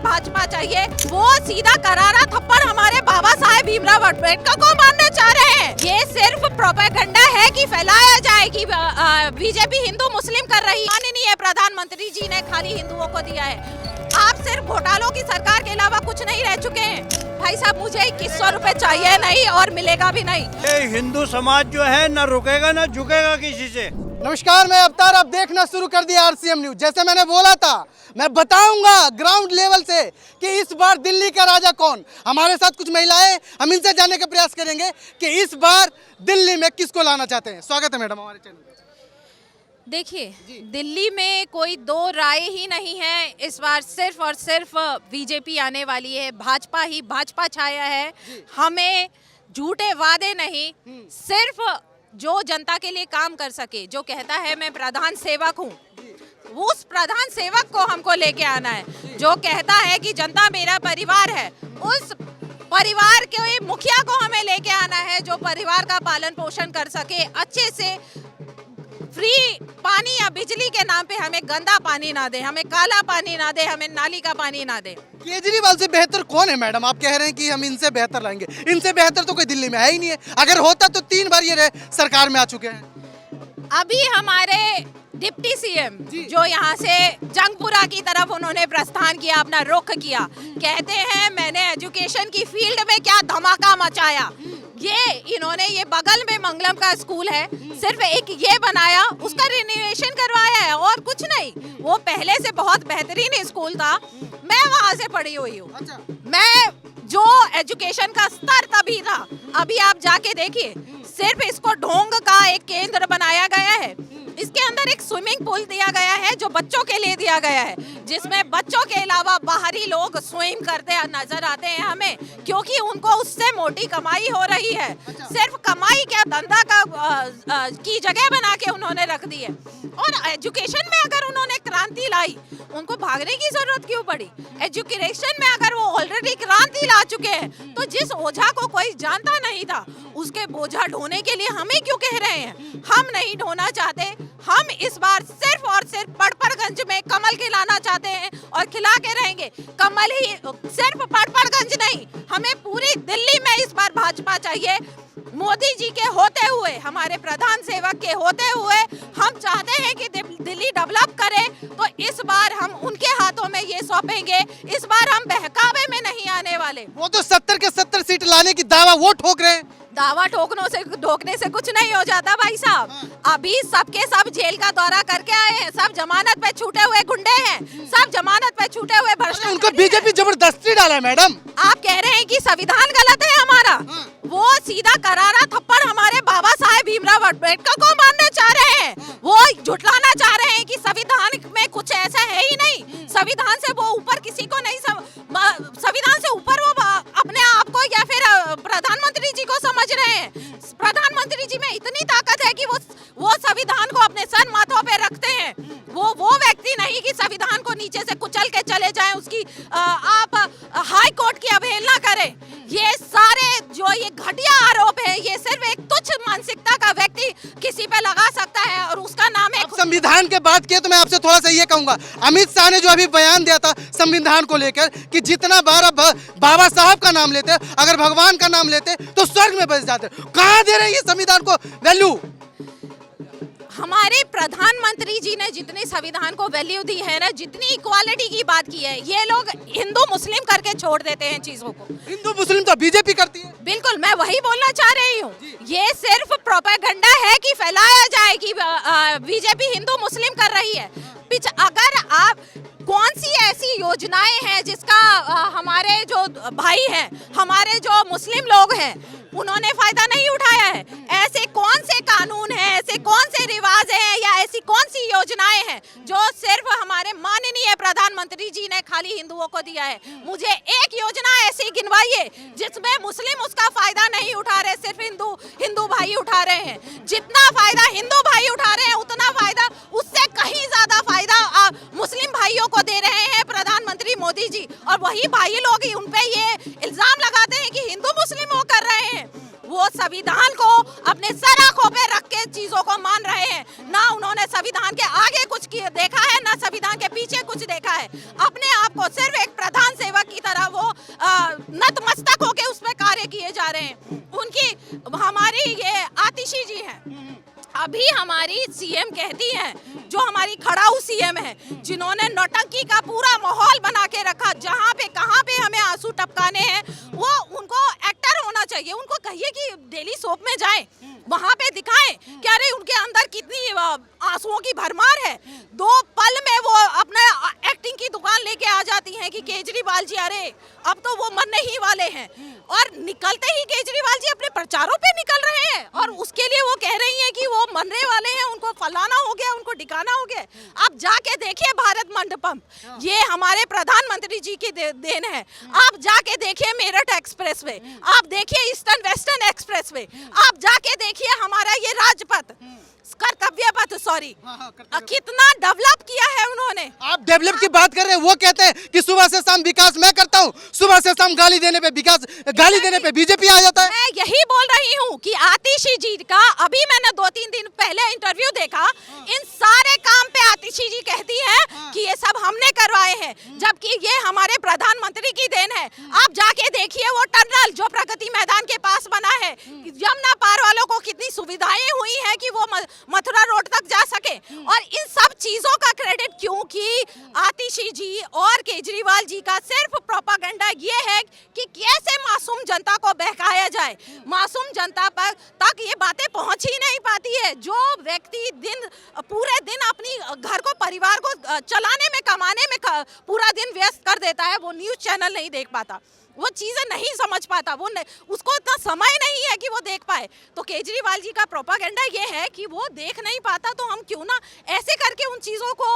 भाजपा चाहिए। वो सीधा करारा थप्पड़ हमारे बाबा साहेब भीमराव अम्बेडकर को मारना चाह रहे हैं। ये सिर्फ प्रोपेगेंडा है कि फैलाया जाए कि बीजेपी हिंदू मुस्लिम कर रही है। माननीय प्रधानमंत्री जी ने खाली हिंदुओं को दिया है। आप सिर्फ घोटालों की सरकार के अलावा कुछ नहीं रह चुके हैं। भाई साहब, मुझे 2100 रुपए चाहिए नहीं और मिलेगा भी नहीं। ये हिंदू समाज जो है न रुकेगा न झुकेगा किसी से। नमस्कार, मैं अवतार। अब देखना शुरू कर दिया आरसीएम न्यूज। जैसे मैंने बोला था, मैं बताऊंगा ग्राउंड लेवल से कि इस बार दिल्ली का राजा कौन। हमारे साथ कुछ महिलाएं, हम इनसे जानने का प्रयास करेंगे कि इस बार दिल्ली में किसको लाना चाहते हैं। स्वागत है मैडम हमारे चैनल पे। देखिए, दिल्ली में कोई दो राय ही नहीं है। इस बार सिर्फ और सिर्फ बीजेपी आने वाली है। भाजपा ही भाजपा छाया है। हमें झूठे वादे नहीं, सिर्फ जो जनता के लिए काम कर सके, जो कहता है मैं प्रधान सेवक हूँ, उस प्रधान सेवक को हमको लेके आना है। जो कहता है कि जनता मेरा परिवार है, उस परिवार के मुखिया को हमें लेके आना है, जो परिवार का पालन पोषण कर सके। अच्छे से फ्री पानी या बिजली के नाम पे हमें गंदा पानी ना दे, हमें काला पानी ना दे, हमें नाली का पानी ना दे। केजरीवाल से बेहतर कौन है मैडम? आप कह रहे हैं कि हम इनसे बेहतर लाएंगे। इनसे बेहतर तो कोई दिल्ली में है ही नहीं है। अगर होता तो 3 बार ये सरकार में आ चुके हैं। अभी हमारे डिप्टी सीएम जो यहाँ से जंगपुरा की तरफ उन्होंने प्रस्थान किया, अपना रुख किया, कहते हैं मैंने एजुकेशन की फील्ड में क्या धमाका मचाया। इन्होंने ये बगल में मंगलम का स्कूल है, सिर्फ एक ये बनाया, उसका रिनोवेशन करवाया है और कुछ नहीं। वो पहले से बहुत बेहतरीन स्कूल था। मैं वहाँ से पढ़ी हुई हूँ। अच्छा। मैं जो एजुकेशन का स्तर तभी था, अभी आप जाके देखिए, सिर्फ इसको ढोंग का एक केंद्र बनाया गया है। इसके अंदर एक स्विमिंग पूल दिया गया है जो बच्चों के लिए दिया गया है, जिसमें बच्चों के अलावा बाहरी लोग स्विम करते नजर आते हैं हमें, क्योंकि उनको उससे मोटी कमाई हो रही है। सिर्फ कमाई क्या, धंधा का की जगह बना के उन्होंने रख दी है। और एजुकेशन में अगर उन्होंने क्रांति लाई, उनको भागने की जरूरत क्यों पड़ी? एजुकेशन में अगर वो ऑलरेडी क्रांति ला चुके हैं, तो जिस ओझा को कोई जानता नहीं था, उसके बोझा ढोने के लिए हमें क्यों कह रहे हैं? हम नहीं ढोना चाहते। हम इस बार सिर्फ और सिर्फ पड़पड़गंज में कमल खिलाना चाहते हैं और खिला के रहेंगे। कमल ही, सिर्फ पड़पड़गंज नहीं, हमें पूरी दिल्ली में इस बार भाजपा चाहिए। मोदी जी के होते हुए, हमारे प्रधान सेवक के होते हुए, हम चाहते हैं कि दिल्ली डेवलप करे, तो इस बार हम उनके हाथों में ये सौंपेंगे। इस बार हम बहकावे में नहीं आने वाले। वो तो 70 के 70 सीट लाने की दावा वो ठोक रहे हैं। दावा ठोकने से कुछ नहीं हो जाता भाई साहब। अभी सबके सब जेल का दौरा करके आए हैं, सब जमानत पे छूटे हुए गुंडे हैं, सब जमानत पे छूटे हुए भ्रष्टाचारी। उनको बीजेपी जबरदस्ती डाला है मैडम। आप कह रहे हैं कि संविधान गलत है हमारा। वो सीधा करारा थप्पड़ हमारे बाबा साहेब भीमराव अम्बेडकर को मारना चाह रहे हैं। वो झुठलाना चाह रहे हैं कि संविधान में कुछ ऐसा है ही नहीं। संविधान से वो ऊपर किसी को नहीं, संविधान से ऊपर वो अपने आप को या फिर प्रधानमंत्री जी को समझ रहे हैं। प्रधानमंत्री जी में इतनी ताकत है कि वो संविधान को अपने सर माथों पे रखते हैं। वो व्यक्ति नहीं कि संविधान को नीचे से कुचल के चले जाएं, उसकी आप हाई कोर्ट की अवहेलना करें। ये सारे जो ये घटिया आरोप है, ये सिर्फ एक तुच्छ मानसिकता का व्यक्ति किसी पे लगा सकता है, और उसका नाम है संविधान के बात किए तो मैं आपसे थोड़ा सा ये कहूंगा, अमित शाह ने जो अभी बयान दिया था संविधान को लेकर कि जितना बार बाबा साहब का नाम लेते, अगर भगवान का नाम लेते तो स्वर्ग में बस जाते, कहाँ दे रहे हैं ये संविधान को वैल्यू? हमारे प्रधानमंत्री जी ने जितनी संविधान को वैल्यू दी है ना, जितनी इक्वालिटी की बात की है, ये लोग हिंदू मुस्लिम करके छोड़ देते हैं चीजों को। हिंदू मुस्लिम तो बीजेपी करती है। बिल्कुल, मैं वही बोलना चाह रही हूँ। ये सिर्फ प्रोपेगेंडा है कि फैलाया जाए कि बीजेपी हिंदू मुस्लिम कर रही है। अगर आप कौन सी ऐसी योजनाएं हैं जिसका हमारे जो भाई हैं, हमारे जो मुस्लिम लोग हैं, उन्होंने फायदा नहीं उठाया है? ऐसे कौन से कानून हैं, ऐसे कौन से रिवाज हैं, या ऐसी कौन सी योजनाएं हैं जो सिर्फ हमारे माननीय प्रधानमंत्री जी ने खाली हिंदुओं को दिया है? मुझे एक योजना ऐसी गिनवाइए जिसमें मुस्लिम उसका फायदा नहीं उठा रहे, सिर्फ हिंदू भाई उठा रहे हैं। जितना फायदा हिंदू भाई उठा रहे हैं, उतना फायदा, उससे कहीं ज्यादा फायदा मुस्लिम भाइयों को दे रहे हैं प्रधानमंत्री मोदी जी। और वही भाई लोग ही उन पे ये इल्जाम लगाते हैं कि हिंदू मुस्लिम वो कर रहे हैं। वो संविधान को अपने सर आंखों पे रख के चीजों को मान रहे हैं। ना उन्होंने संविधान के आगे कुछ देखा है, ना संविधान के पीछे कुछ देखा है। अपने आप को सिर्फ एक प्रधान से हमारी खड़ाऊ सीएम है, जिन्होंने नौटंकी का पूरा माहौल बना के रखा। जहाँ पे कहाँ पे हमें आंसू टपकाने हैं, वो उनको एक्टर होना चाहिए। उनको कहिए कि डेली सोप में जाएं, वहां पे दिखाएं कि अरे उनके अंदर कितनी आंसुओं की भरमार है। 2 पल में वो अपने एक्टिंग की दुकान लेके आ जाती हैं कि केजरीवाल जी अरे अब तो वो मरने ही वाले हैं, और निकलते ही केजरीवाल जी अपने प्रचारों पे निकल रहे हैं और उसके लिए वो कह रही हैं कि वो मरने वाले हैं, उनको फलाना हो गया, उनको ठिकाना हो गया। आप जाके देखिए भारत मंडपम, ये हमारे प्रधानमंत्री जी की देन है। आप जाके देखिए मेरठ एक्सप्रेस वे, आप देखिए ईस्टर्न वेस्टर्न एक्सप्रेस वे, आप जाके देखिए हमारा ये राजपथ, कर्तव्य पथ, सॉरी, कितना डेवलप किया है उन्होंने। आप डेवलप की बात कर रहे हैं, वो कहते हैं कि सुबह से शाम विकास मैं करता हूँ, सुबह से शाम गाली देने पे विकास, गाली देने पे बीजेपी आ जाता है। मैं यही बोल रही हूँ कि आतिशी जी का अभी मैंने 2-3 दिन पहले इंटरव्यू देखा, इन सारे काम पे आतिशी जी कहती है कि ये सब हमने करवाए हैं, जबकि ये हमारे प्रधानमंत्री की देन है। आप जाके देखिए वो टनल जो प्रगति मैदान के पास बना है, यमुना पार वालों को कितनी सुविधाएं हुई है कि वो मथुरा रोड तक जा सके। और इन सब चीजों का क्रेडिट क्योंकि आतिशी जी और केजरीवाल जी का सिर्फ प्रोपागेंडा ये है कि कैसे मासूम जनता को बहकाया जाए। मासूम जनता पर तक ये बातें पहुंच ही नहीं पाती है। जो व्यक्ति पूरे दिन अपनी घर को, परिवार को चलाने में, कमाने में पूरा दिन व्यस्त कर देता है, वो न्यूज चैनल नहीं देख पाता, वो चीजें नहीं समझ पाता, उसको इतना समय नहीं है कि वो देख पाए। तो केजरीवाल जी का प्रोपागेंडा ये है कि वो देख नहीं पाता, तो हम क्यों ना ऐसे करके उन चीजों को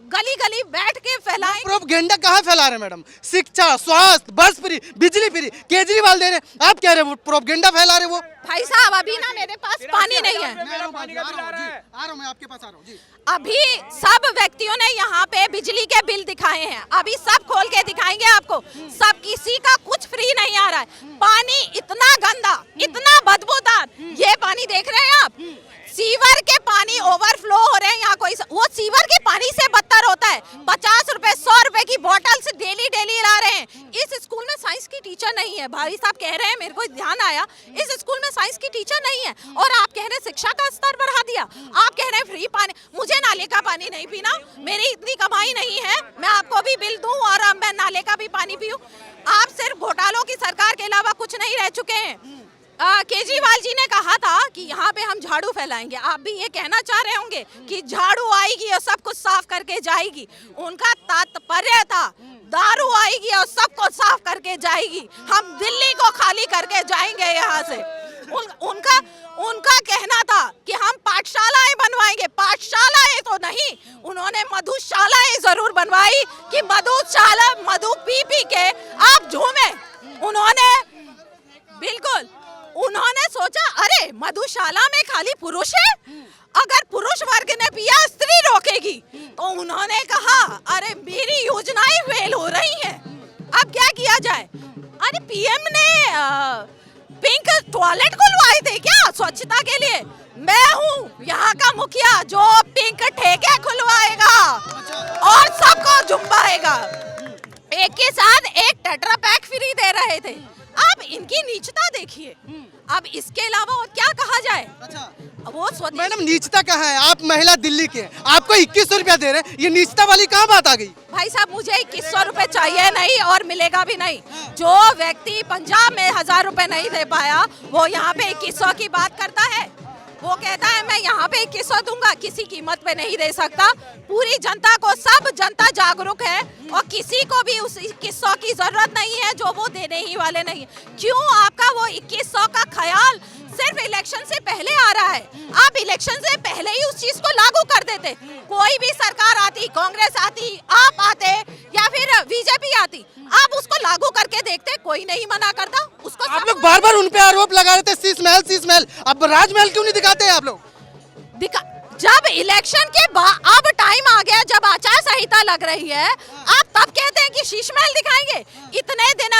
गली गली बैठ के फैलाएं। प्रोपागेंडा कहाँ फैला रहे मैडम? शिक्षा, स्वास्थ्य, बस फ्री, बिजली फ्री केजरीवाल दे रहे, आप कह रहे वो प्रोपागेंडा फैला रहे। वो भाई साहब अभी ना मेरे पास पानी नहीं है, मैं आपके पास आ रहा हूँ जी। अभी सब व्यक्तियों ने यहाँ पे बिजली के बिल दिखाए हैं, अभी सब खोल के दिखाएंगे आपको, सब किसी का कुछ फ्री नहीं आ रहा है। पानी इतना गंदा, इतना बदबूदार, ये पानी देख रहे हैं आप, सीवर के पानी ओवरफ्लो हो रहे हैं यहाँ। कोई वो सीवर के पानी से बदतर होता है। 50 रुपए 100 रुपए की बोतल से डेली ला रहे हैं। इस स्कूल में साइंस की टीचर नहीं है, भाई साहब कह रहे हैं, मेरे को ध्यान आया, इस स्कूल में साइंस की टीचर नहीं है, और आप कह रहे हैं शिक्षा का स्तर बढ़ा दिया, आप कह रहे हैं फ्री पानी। मुझे नाले का पानी नहीं पीना, मेरी इतनी कमाई नहीं है मैं आपको भी बिल दूं और मैं नाले का भी पानी पीऊं। आप सिर्फ घोटालों की सरकार के अलावा कुछ नहीं रह चुके हैं। केजरीवाल जी ने कहा था कि यहाँ पे हम झाड़ू फैलाएंगे, आप भी ये कहना चाह रहे होंगे कि झाड़ू आएगी और सब कुछ साफ करके जाएगी। उनका तात्पर्य था दारू आएगी और सब कुछ साफ करके जाएगी, हम दिल्ली को खाली करके जाएंगे यहाँ से। उनका कहना था कि हम पाठशालाएं बनवाएंगे, पाठशालाएं तो नहीं, उन्होंने मधुशालाएं जरूर बनवाई कि मधु पी के आप झूमे। उन्होंने सोचा अरे मधुशाला में खाली पुरुष है, अगर पुरुष वर्ग ने पिया स्त्री रोकेगी। तो उन्होंने कहा अरे मेरी योजनाएं फेल हो रही हैं, अब क्या किया जाए। अरे पीएम ने पिंक टॉयलेट खुलवाए थे क्या स्वच्छता के लिए? मैं हूँ यहाँ का मुखिया जो पिंक ठेके खुलवाएगा और सबको झुम्बाएगा। एक के साथ एक टेट्रा पैक फ्री दे रहे थे। अब इनकी नीचता देखिए, अब इसके अलावा और क्या कहा जाए। अच्छा वो मैडम नीचता कहाँ है? आप महिला दिल्ली के, आपको 2100 रुपया दे रहे हैं, ये नीचता वाली कहाँ बात आ गई? भाई साहब मुझे 2100 रुपए चाहिए नहीं और मिलेगा भी नहीं। जो व्यक्ति पंजाब में 1000 रुपए नहीं दे पाया वो यहाँ पे 2100 की बात करता है। वो कहता है मैं यहाँ पे 2100 दूंगा, किसी कीमत पे नहीं दे सकता। पूरी जनता को, सब जनता जागरूक है और किसी को भी उस 2100 की जरूरत नहीं है जो वो देने ही वाले नहीं। क्यों आपका वो 2100 का ख्याल सिर्फ इलेक्शन से पहले आ रहा है? आप इलेक्शन से पहले ही उस चीज को लागू कर देते। कोई भी सरकार आती, कांग्रेस आती, आप आते या फिर बीजेपी आती, आप उसको लागू करके देखते, कोई नहीं मना करता उसको। आप लोग बार बार उन पे आरोप लगा रहे थे शीश महल, अब राजमहल क्यों नहीं दिखाते आप लोग? जब इलेक्शन के बाद अब टाइम आ गया, जब आचार संहिता लग रही है, आप तब कहते हैं कि शीश महल दिखाएंगे। इतने दिन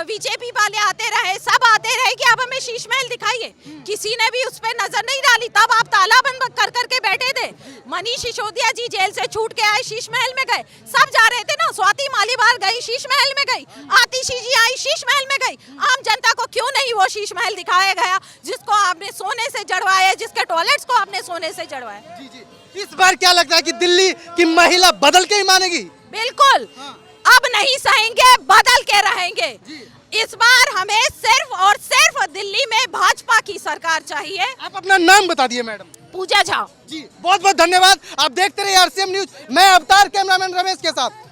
बीजेपी वाले आते रहे, सब आते रहे कि अब हमें शीश महल दिखाइए, किसी ने भी उस पर नजर नहीं डाली। तब आप ताला बंद कर करके बैठे थे। मनीष सिसोदिया जी जेल से छूट के आए, शीश महल में गए, सब जा रहे थे ना। स्वाति मालीवाल गई, शीश महल में गई, आतिशी जी आई, शीश महल में गई। आम जनता को क्यों नहीं वो शीश महल दिखाया गया जिसको आपने सोने से जड़वाया, जिसके टॉयलेट्स को आपने सोने से जड़वाया। जी जी, इस बार क्या लगता है कि दिल्ली की महिला बदल के ही मानेगी? बिल्कुल, अब नहीं सहेंगे, बदल के रहेंगे। इस बार हमें सिर्फ और सिर्फ दिल्ली में भाजपा की सरकार चाहिए। आप अपना नाम बता दिए मैडम। पूजा झा। जी बहुत बहुत धन्यवाद। आप देखते रहिए आरसीएम न्यूज। मैं अवतार कैमरामैन रमेश के साथ।